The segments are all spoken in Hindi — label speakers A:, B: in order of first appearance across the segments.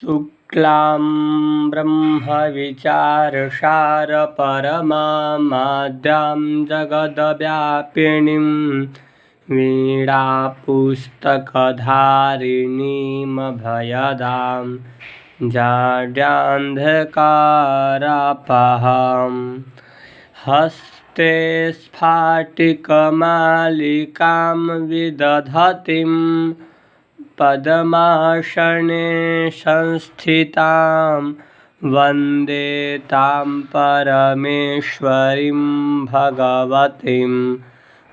A: शुक्लां जगद्व्यापिनीं वीणापुस्तकधारिणीमभयदां जाड्यान्धकारापहां हस्ते स्फाटिकमालिकां विदधतीं पद्मासने संस्थितां वन्दे तां परमेश्वरीं भगवतीं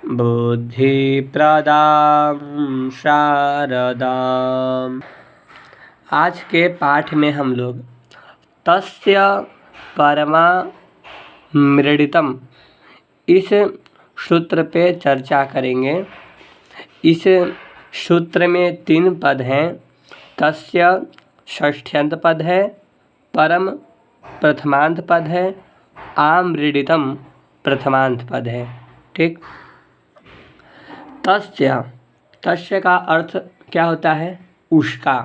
A: बुद्धिप्रदां शारदाम्। आज के पाठ में हम लोग तस्य परमामृडितम इस सूत्र पे चर्चा करेंगे। इस सूत्र में 3 पद हैं। तस्य षष्ठ्यंत पद है, परम प्रथमांत पद है, आमृडितम प्रथमांत पद है। ठीक। तस्य का अर्थ क्या होता है? उसका।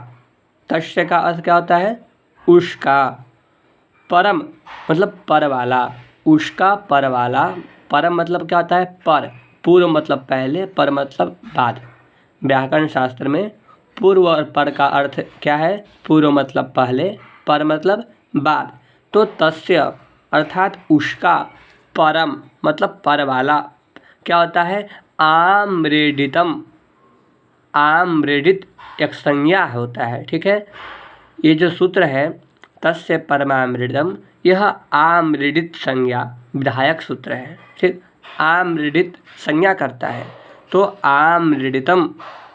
A: तस्य का अर्थ क्या होता है? उसका। परम मतलब पर वाला, उसका पर वाला। परम मतलब क्या होता है? पर। पूर्व मतलब पहले, पर मतलब बाद। व्याकरण शास्त्र में पूर्व और पर का अर्थ क्या है? पूर्व मतलब पहले, पर मतलब बाद। तो तस्य अर्थात उसका, परम मतलब पर वाला क्या होता है? आम्रेडितम। आम्रेडित एक संज्ञा होता है। ठीक है। ये जो सूत्र है तस्य परमामृतम, यह आम्रेडित संज्ञा विधायक सूत्र है। ठीक। आम्रेडित संज्ञा करता है तो आम्रेडितम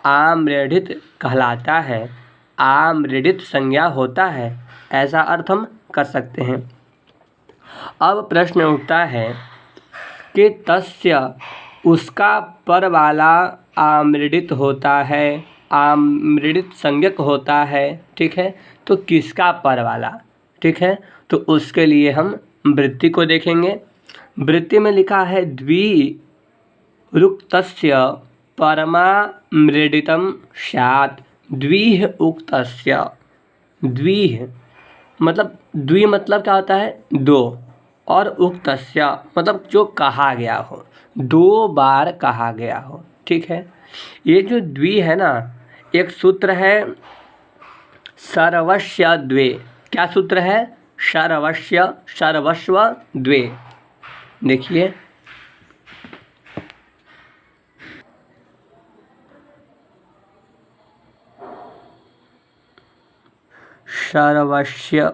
A: आम्रेडित कहलाता है, आम्रेडित संज्ञा होता है, ऐसा अर्थ हम कर सकते हैं। अब प्रश्न उठता है कि तस्य उसका पर वाला आम्रेडित होता है, आम्रेडित संज्ञक होता है। ठीक है। तो किसका पर वाला? ठीक है। तो उसके लिए हम वृत्ति को देखेंगे। वृत्ति में लिखा है द्विरुक्तस्य परमामृडितम स्यात्। द्विह उक्तस्य। द्विह मतलब द्वि मतलब क्या होता है? 2। और उक्तस्य मतलब जो कहा गया हो, 2 बार कहा गया हो। ठीक है। ये जो द्वि है ना, एक सूत्र है सर्वस्य द्वे। क्या सूत्र है? सर्वस्व द्वे। देखिए, सर्वस्य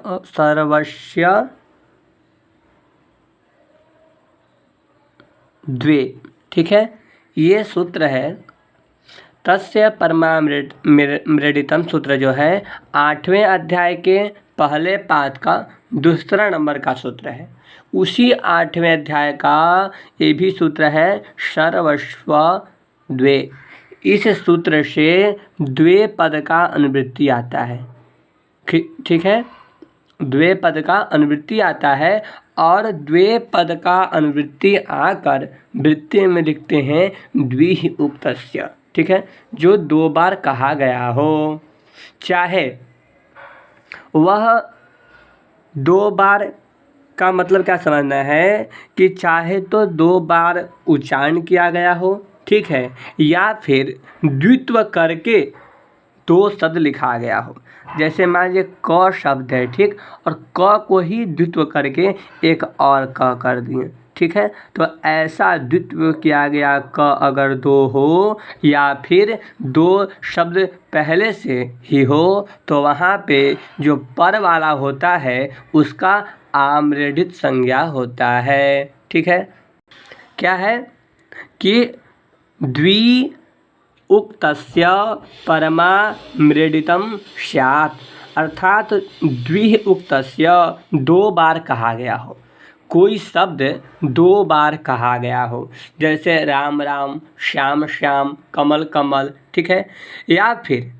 A: द्वे। ठीक है। ये सूत्र है तस्य परमामृडितम सूत्र जो है 8वें अध्याय के पहले पाद का दूसरा नंबर का सूत्र है। उसी 8वें अध्याय का ये भी सूत्र है सर्वस्व द्वे। इस सूत्र से द्वे पद का अनुवृत्ति आता है। ठीक है। द्वे पद का अनुवृत्ति आता है और द्वे पद का अनुवृत्ति आकर वृत्ति में लिखते हैं द्विह उक्तस्य। ठीक है। जो 2 बार कहा गया हो, चाहे वह 2 बार का मतलब क्या समझना है कि चाहे तो 2 बार उच्चारण किया गया हो, ठीक है, या फिर द्वित्व करके 2 शब्द लिखा गया हो। जैसे मान लीजिए क शब्द है, ठीक, और क को ही द्वित्व करके एक और क कर दिए। ठीक है। तो ऐसा द्वित्व किया गया क अगर 2 हो या फिर 2 शब्द पहले से ही हो तो वहाँ पे जो पर वाला होता है उसका आम्रेडित संज्ञा होता है। ठीक है। क्या है कि द्वि उक्तस्य परमामृडितम स्यात्, अर्थात द्विह उक्तस्य 2 बार कहा गया हो। कोई शब्द 2 बार कहा गया हो, जैसे राम राम, श्याम श्याम, कमल कमल। ठीक है। या फिर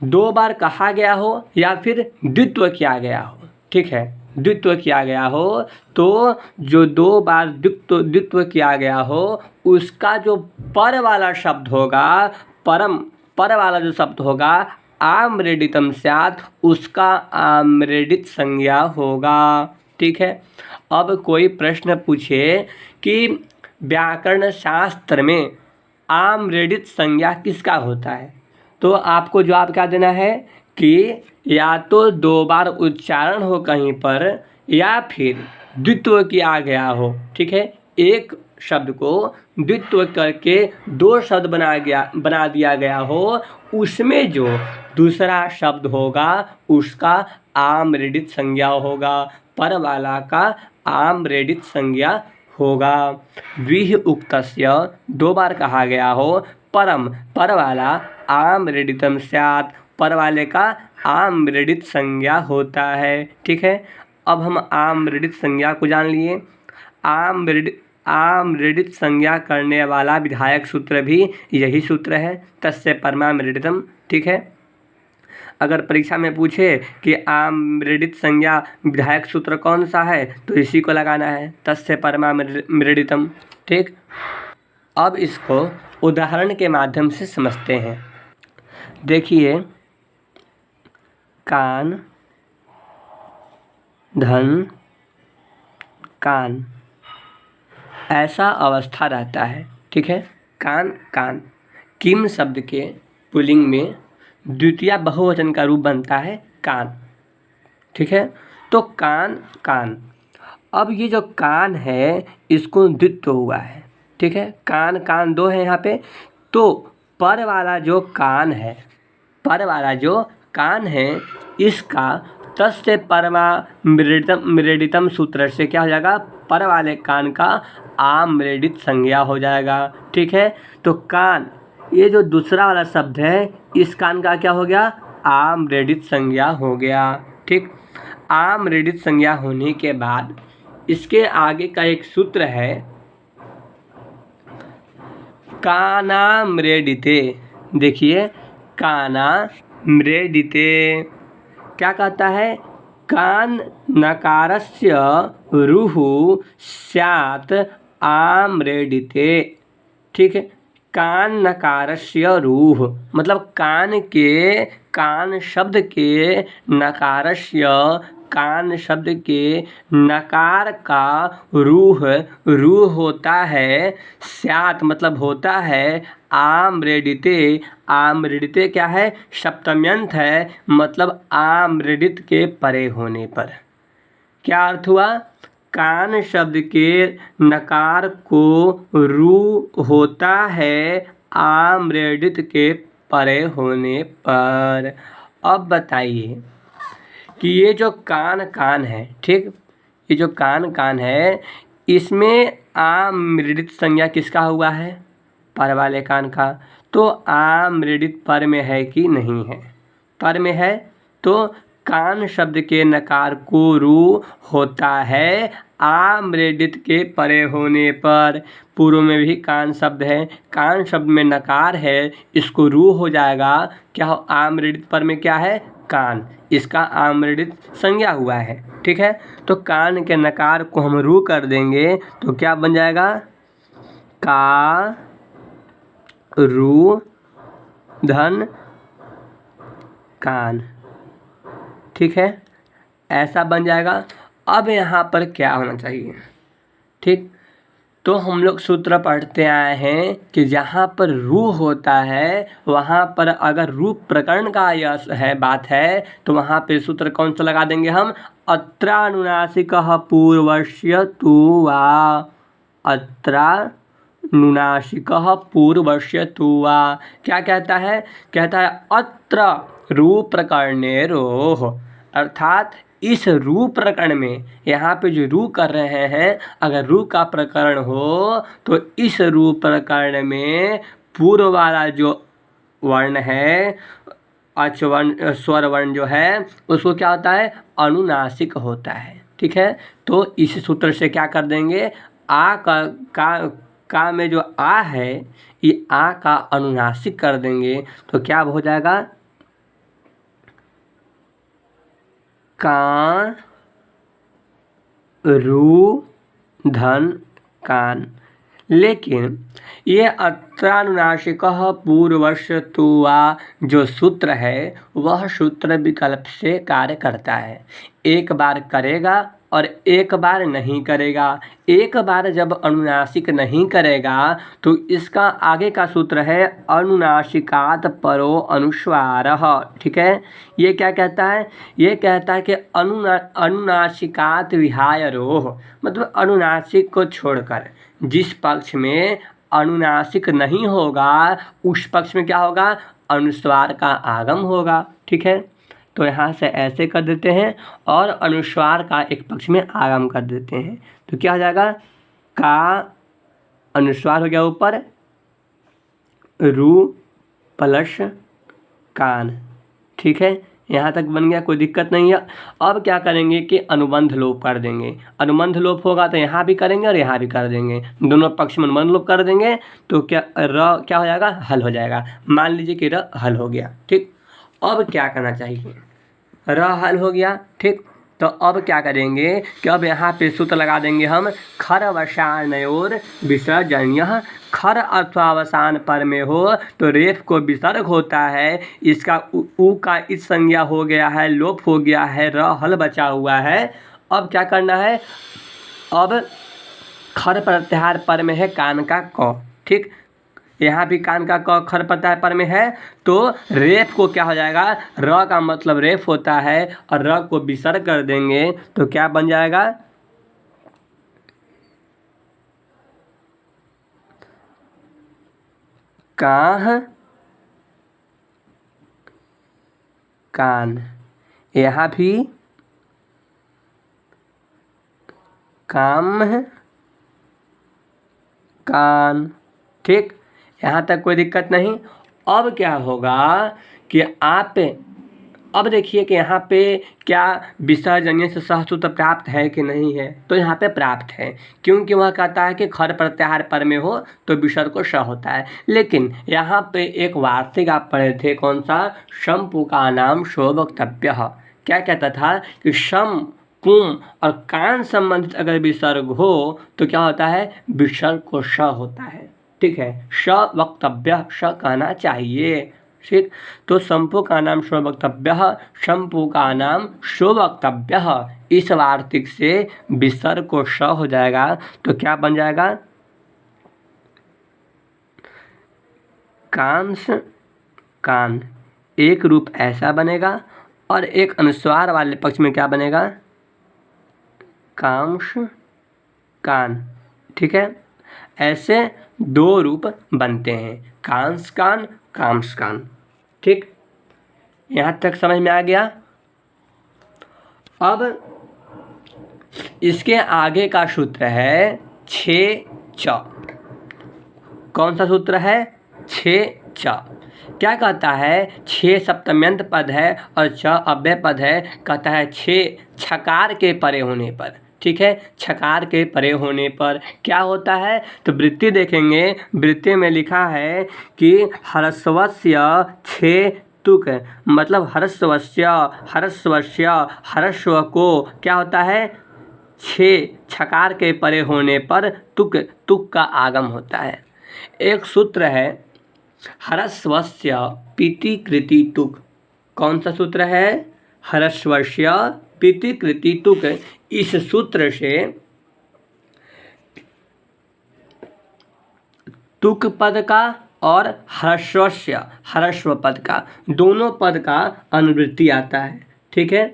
A: 2 बार कहा गया हो या फिर द्वित्व किया गया हो। ठीक है। द्वित्व किया गया हो तो जो 2 बार द्वित्व किया गया हो उसका जो पर वाला शब्द होगा, पर वाला जो शब्द होगा आम्रेडितम स्यात् उसका आम्रेडित संज्ञा होगा। ठीक है। अब कोई प्रश्न पूछे कि व्याकरण शास्त्र में आम्रेडित संज्ञा किसका होता है, तो आपको जवाब क्या देना है कि या तो दो बार उच्चारण हो कहीं पर या फिर द्वित्व किया गया हो। ठीक है। एक शब्द को द्वित्व करके दो शब्द बना दिया गया हो, उसमें जो दूसरा शब्द होगा उसका आम्रेडित संज्ञा होगा, पर वाला का आम्रेडित संज्ञा होगा। विह उक्तस्य दो बार कहा गया हो, परम पर वाला आम्रेडितम स्यात् पर वाले का आम्रेडित संज्ञा होता है। ठीक है। अब हम आम्रेडित संज्ञा को जान लिए। आम्रेडित संज्ञा करने वाला विधायक सूत्र भी यही सूत्र है, तस्य परमाम्रेडितम। ठीक है। अगर परीक्षा में पूछे कि आम्रेडित संज्ञा विधायक सूत्र कौन सा है, तो इसी को लगाना है, तस्य परमाम्रेडितम। ठीक। अब इसको उदाहरण के माध्यम से समझते हैं। देखिए, कान, धन, कान, ऐसा अवस्था रहता है। ठीक है। कान कान किम शब्द के पुल्लिंग में द्वितीय बहुवचन का रूप बनता है कान। ठीक है। तो कान कान, अब ये जो कान है इसको द्वित्व हुआ है। ठीक है। कान कान दो है यहाँ पे, तो पर वाला जो कान है, पर वाला जो कान है इसका तस्य परमाम्रेडितम सूत्र से क्या हो जाएगा, पर वाले कान का आम्रेडित संज्ञा हो जाएगा। ठीक है। तो कान, ये जो दूसरा वाला शब्द है इस कान का क्या हो गया, आम्रेडित संज्ञा हो गया। ठीक। आम्रेडित संज्ञा होने के बाद इसके आगे का एक सूत्र है कानाम्रेडिते। देखिए, कानाम्रेडिते क्या कहता है, कान नकारस्य रुः स्यात् आम्रेडिते। ठीक है। कान नकारस्य रुः मतलब कान के, कान शब्द के नकारस्य, कान शब्द के नकार का रूह होता है, स्यात् मतलब होता है, आम्रेडिते। आम्रेडिते क्या है, सप्तम्यंत है, मतलब आम्रेडित के परे होने पर। क्या अर्थ हुआ, कान शब्द के नकार को रू होता है आम्रेडित के परे होने पर। अब बताइए कि ये जो कान कान है, ठीक, ये जो कान कान है इसमें आम्रेडित संज्ञा किसका हुआ है, पर वाले कान का। तो आम्रेडित पर में है कि नहीं है, पर में है, तो कान शब्द के नकार को रू होता है आम्रेडित के परे होने पर। पूर्व में भी कान शब्द है, कान शब्द में नकार है, इसको रू हो जाएगा, क्या हो, आम्रेडित पर में क्या है, कान, इसका आम्रेडित संज्ञा हुआ है। ठीक है। तो कान के नकार को हम रू कर देंगे तो क्या बन जाएगा, का रू धन कान। ठीक है, ऐसा बन जाएगा। अब यहाँ पर क्या होना चाहिए, ठीक, तो हम लोग सूत्र पढ़ते आए हैं कि जहाँ पर रू होता है वहाँ पर अगर रू प्रकरण का यश है, बात है, तो वहाँ पे सूत्र कौन सा लगा देंगे हम, अत्रानुनासिकः पूर्वस्य तु वा, अत्रानुनासिकः पूर्वस्य तु वा। क्या कहता है, कहता है अत्र रू प्रकरणे रोः, अर्थात इस रू प्रकरण में, यहाँ पे जो रू कर रहे हैं, अगर रू का प्रकरण हो तो इस रू प्रकरण में पूर्व वाला जो वर्ण है, अचवर्ण स्वर वर्ण जो है, उसको क्या होता है, अनुनासिक होता है। ठीक है। तो इस सूत्र से क्या कर देंगे, आ का में जो आ है, ये आ का अनुनासिक कर देंगे, तो क्या हो जाएगा, कान रू धन कान। लेकिन ये अत्रानुनासिकः पूर्वस्यत्वा जो सूत्र है वह सूत्र विकल्प से कार्य करता है। एक बार करेगा और एक बार नहीं करेगा। एक बार जब अनुनासिक नहीं करेगा तो इसका आगे का सूत्र है अनुनासिकात् परो अनुस्वारः। ठीक है, ये क्या कहता है? ये कहता है कि अनुनासिकात् विहाय रोः, मतलब अनुनासिक को छोड़कर जिस पक्ष में अनुनासिक नहीं होगा उस पक्ष में क्या होगा? अनुस्वार का आगम होगा। ठीक है, तो यहाँ से ऐसे कर देते हैं और अनुस्वार का एक पक्ष में आगम कर देते हैं तो क्या हो जाएगा? का अनुस्वार हो गया ऊपर, रू प्लस कान। ठीक है, यहाँ तक बन गया, कोई दिक्कत नहीं है। अब क्या करेंगे कि अनुबंध लोप कर देंगे। अनुबंध लोप होगा तो यहाँ भी करेंगे और यहाँ भी कर देंगे, दोनों पक्ष में अनुबंध लोप कर देंगे तो क्या क्या हो जाएगा? हल हो जाएगा। मान लीजिए कि र हल हो गया। ठीक, अब क्या करना चाहिए? र हल हो गया। ठीक, तो अब क्या करेंगे कि अब यहाँ पे सूत्र लगा देंगे हम खरवसानयोर विसर्जन्य। खर अर्थावसान पर में हो तो रेफ को विसर्ग होता है, इसका उ का इस संज्ञा हो गया है, लोप हो गया है, र हल बचा हुआ है। अब क्या करना है? अब खर प्रत्याहार पर में है कान का क। ठीक, यहाँ भी कान का क खर प्रत्याहार पर में है तो रेफ को क्या हो जाएगा? र का मतलब रेफ होता है और र को विसर्ग कर देंगे तो क्या बन जाएगा? काह कान। यहाँ भी काम कान। ठीक, यहाँ तक कोई दिक्कत नहीं। अब क्या होगा कि अब देखिए कि यहाँ पे क्या विसर्जन्य से सहसूत्र प्राप्त है कि नहीं है? तो यहाँ पे प्राप्त है, क्योंकि वह कहता है कि खर प्रत्याहार पर में हो तो विसर्ग को श होता है। लेकिन यहाँ पे एक वार्तिक आप पढ़े थे, कौन सा? शम्पुकानां शो वक्तव्यः। क्या कहता था कि शम, कुम और कान संबंधित अगर विसर्ग हो तो क्या होता है? विसर्ग को श होता है। ठीक है, श वक्तव्य, श कहना चाहिए। ठीक, तो संपूकानां शो वक्तव्यः, संपूकानां शो वक्तव्यः, इस वार्तिक से विसर्ग को श हो जाएगा तो क्या बन जाएगा? कांस कान। एक रूप ऐसा बनेगा और एक अनुस्वार वाले पक्ष में क्या बनेगा? कांश कान। ठीक है, ऐसे दो रूप बनते हैं, कांस कान, काम्स कान। ठीक, यहाँ तक समझ में आ गया। अब इसके आगे का सूत्र है छे च। कौन सा सूत्र है? छे च। क्या कहता है? छे सप्तम्यंत पद है और च अव्यय पद है। कहता है छे छकार के परे होने पर। ठीक है, छकार के परे होने पर क्या होता है? तो वृत्ति देखेंगे, वृत्ति में लिखा है कि हरस्वस्य छे तुक, मतलब हरस्वस्य हरस्व को क्या होता है? छे छकार के परे होने पर तुक का आगम होता है। एक सूत्र है हरस्वस्य पीति कृति तुक। कौन सा सूत्र है? हरस्वस्य पीति कृति तुक। इस सूत्र से तुक पद का और हरस्वस्य हरस्व पद का, दोनों पद का अनुवृत्ति आता है। ठीक है,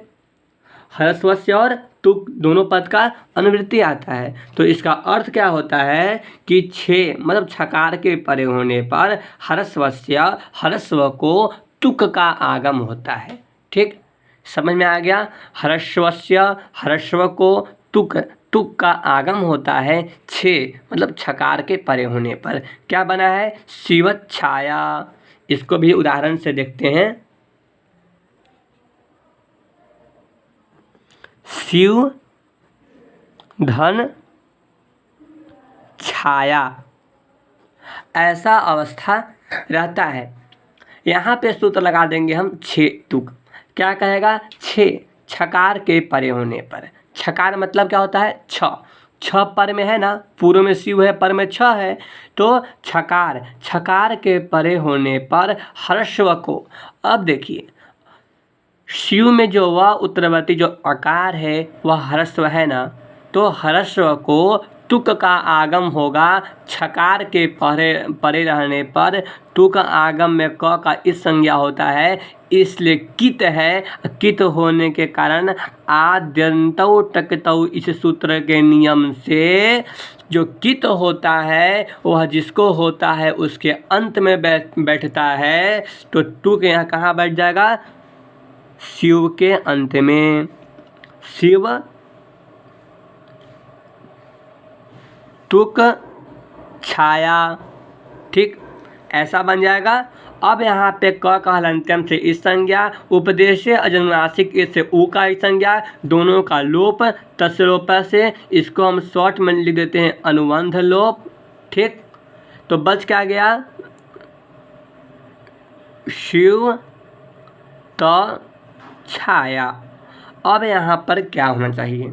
A: हरस्वस्य और तुक दोनों पद का अनुवृत्ति आता है। तो इसका अर्थ क्या होता है कि छे मतलब छकार के परे होने पर हरस्वस्य हरस्व को तुक का आगम होता है। ठीक, समझ में आ गया? हरस्वस्य हरस्व को तुक का आगम होता है छे मतलब छकार के परे होने पर। क्या बना है? शिवत छाया। इसको भी उदाहरण से देखते हैं। शिव धन छाया, ऐसा अवस्था रहता है। यहाँ पे सूत्र लगा देंगे हम छे तुक। क्या कहेगा? छे छकार के परे होने पर। छकार मतलब क्या होता है? छ। छ पर में है ना, पूर्व में शिव है, पर में छ है, तो छकार, छकार के परे होने पर ह्रस्व को, अब देखिए शिव में जो वह उत्तरवर्ती जो अकार है वह ह्रस्व है ना, तो ह्रस्व को तुक का आगम होगा छकार के परे रहने पर, तुक आगम में क का इस संज्ञा होता है, इसलिए कित है, कित होने के कारण आद्यंतौ टकतौ इस सूत्र के नियम से जो कित होता है वह जिसको होता है उसके अंत में बैठता है, तो तुक यहाँ कहाँ बैठ जाएगा, शिव के अंत में, शिव तुक छाया, ठीक ऐसा बन जाएगा। अब यहाँ पे क का हलंत्यम से इस संज्ञा, उपदेश अजनुनासिक इससे ऊ का इस संज्ञा, दोनों का लोप, तस्लोप से इसको हम शॉर्ट में लिख देते हैं अनुबंध लोप, ठीक। तो बच क्या गया, शिव त छाया। अब यहाँ पर क्या होना चाहिए,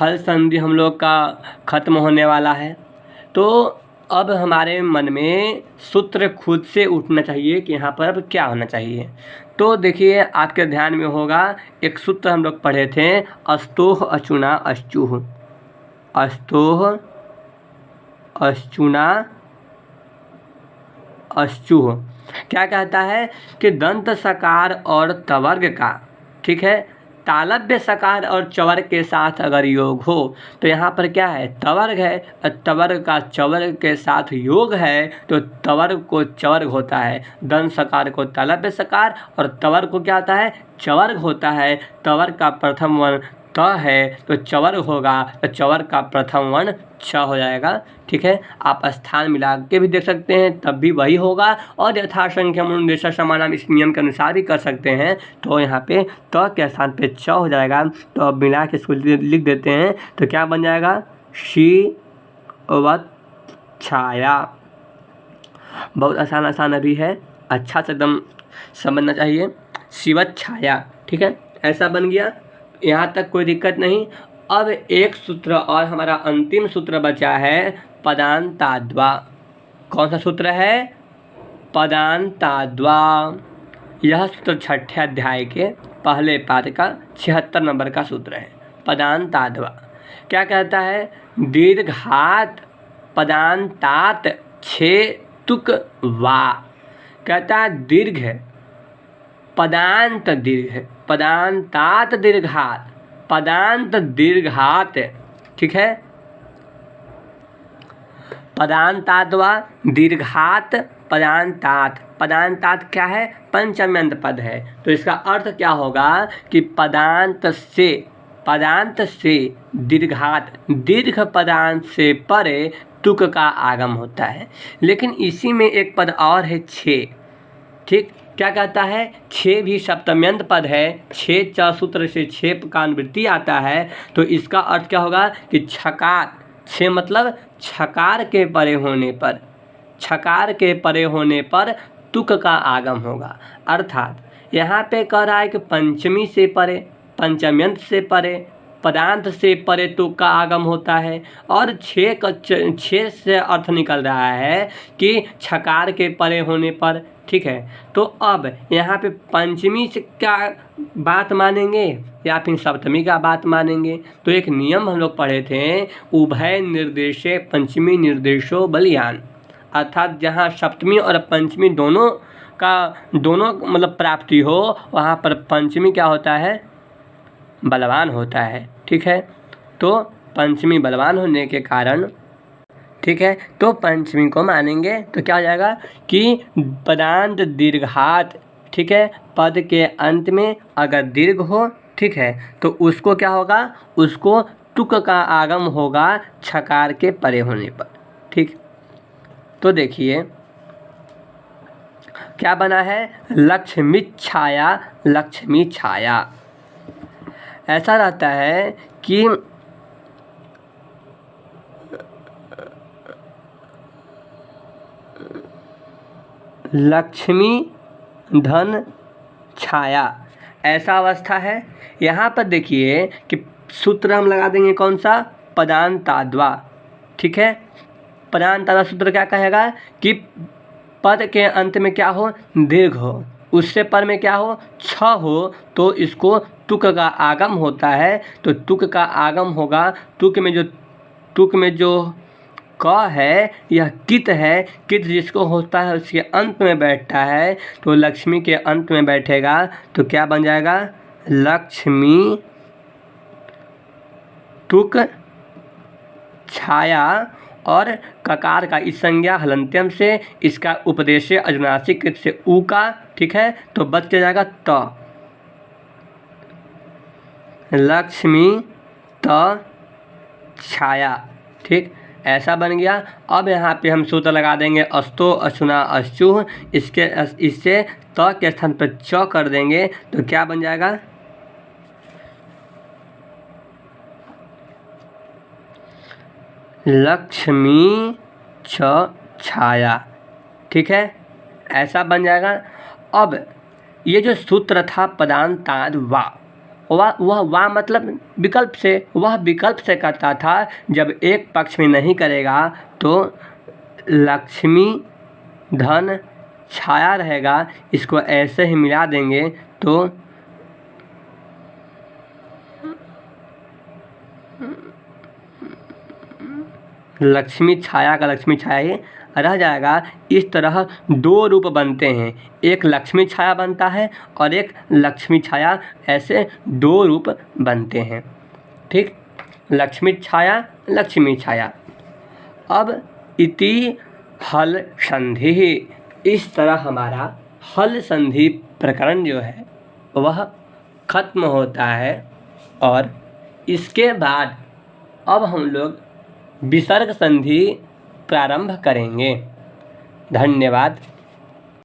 A: हल संधि हम लोग का खत्म होने वाला है, तो अब हमारे मन में सूत्र खुद से उठना चाहिए कि यहाँ पर अब क्या होना चाहिए। तो देखिए आपके ध्यान में होगा एक सूत्र हम लोग पढ़े थे, अस्तोह अचुना अश्चुह, अस्तोह अश्चुना अश्चुह क्या कहता है कि दंत सकार और तवर्ग का, ठीक है, तालव्य सकार और चवर्ग के साथ अगर योग हो, तो यहाँ पर क्या है, तवर्ग है, तवर्ग का चवर्ग के साथ योग है तो तवर्ग को चवर्ग होता है, दंत सकार को तालव्य सकार और तवर्ग को क्या होता है, चवर्ग होता है। तवर्ग का प्रथम वर्ण त है तो चवर्ग होगा, तो चवर्ग का प्रथम वर्ण छ हो जाएगा, ठीक है। आप स्थान मिला के भी देख सकते हैं तब भी वही होगा, और यथासंख्य अनुदेशा समानाम इस नियम के अनुसार भी कर सकते हैं। तो यहाँ पे त के स्थान पे च हो जाएगा, तो अब मिला के इसको लिख देते हैं, तो क्या बन जाएगा, शिवत छाया। बहुत आसान अभी है, अच्छा से एकदम समझना चाहिए, शिवत छाया, ठीक है, ऐसा बन गया, यहाँ तक कोई दिक्कत नहीं। अब एक सूत्र और हमारा अंतिम सूत्र बचा है पदांताद्वा। कौन सा सूत्र है, पदांताद्वा। यह सूत्र छठे अध्याय के पहले पाद का 76 नंबर का सूत्र है, पदांताद्वा। क्या कहता है, दीर्घात पदांतात छे तुक वा, कहता है दीर्घ है, पदांत दीर्घ है, पदांतात दीर्घात, पदांत दीर्घात, ठीक है, पदांताद्वा दीर्घात पदांतात। पदांतात क्या है, पंचम्यंत पद है, तो इसका अर्थ क्या होगा कि पदांत से दीर्घात, दीर्घ पदांत से परे तुक का आगम होता है। लेकिन इसी में एक पद और है छे, ठीक, क्या कहता है, छे भी सप्तम्यंत पद है, छे च सूत्र से छेप का अनुवृत्ति आता है, तो इसका अर्थ क्या होगा कि छकार, छे मतलब छकार के परे होने पर, छकार के परे होने पर तुक का आगम होगा। अर्थात यहाँ पे कह रहा है कि पंचमी से परे, पंचम्यंत से परे, पदांत से परे तुक का आगम होता है, और छे से अर्थ निकल रहा है कि छकार के परे होने पर, ठीक है। तो अब यहाँ पे पंचमी से क्या बात मानेंगे या फिर सप्तमी का बात मानेंगे, तो एक नियम हम लोग पढ़े थे, उभय निर्देशे पंचमी निर्देशो बलियान, अर्थात जहाँ सप्तमी और पंचमी दोनों मतलब प्राप्ति हो, वहाँ पर पंचमी क्या होता है, बलवान होता है, ठीक है। तो पंचमी बलवान होने के कारण, ठीक है, तो पंचमी को मानेंगे, तो क्या हो जाएगा कि पदांत दीर्घात, ठीक है, पद के अंत में अगर दीर्घ हो, ठीक है, तो उसको क्या होगा, उसको तुक का आगम होगा छकार के परे होने पर, ठीक। तो देखिए क्या बना है, लक्ष्मी छाया, लक्ष्मी छाया। ऐसा रहता है कि लक्ष्मी धन छाया, ऐसा अवस्था है। यहाँ पर देखिए कि सूत्र हम लगा देंगे कौन सा, पदांताद्वा। ठीक है, पदांताद्वा सूत्र क्या कहेगा कि पद के अंत में क्या हो, दीर्घ हो, उससे पर में क्या हो, छ हो, तो इसको तुक का आगम होता है। तो तुक का आगम होगा, तुक में जो क है यह कित है, कित जिसको होता है उसके अंत में बैठता है, तो लक्ष्मी के अंत में बैठेगा तो क्या बन जाएगा, लक्ष्मी तुक छाया। और ककार का इस संज्ञा हलंत्यम से, इसका उपदेश अजुनासिक कृत से ऊ का, ठीक है, तो बच के जाएगा त, लक्ष्मी त छाया। ठीक, ऐसा बन गया। अब यहाँ पे हम सूत्र लगा देंगे अस्तो अशुना अश्चुह, इससे त के स्थान पर च कर देंगे तो क्या बन जाएगा, लक्ष्मी छ छाया। ठीक है, ऐसा बन जाएगा। अब ये जो सूत्र था पदांताद वा, वह मतलब विकल्प से, वह विकल्प से करता था। जब एक पक्ष में नहीं करेगा तो लक्ष्मी धन छाया रहेगा, इसको ऐसे ही मिला देंगे तो लक्ष्मी छाया का लक्ष्मी छाया ही रह जाएगा। इस तरह दो रूप बनते हैं, एक लक्ष्मी छाया बनता है और एक लक्ष्मी छाया, ऐसे दो रूप बनते हैं। ठीक, लक्ष्मी छाया लक्ष्मी छाया। अब इति हल संधि, इस तरह हमारा हल संधि प्रकरण जो है वह खत्म होता है। और इसके बाद अब हम लोग विसर्ग संधि प्रारंभ करेंगे। धन्यवाद।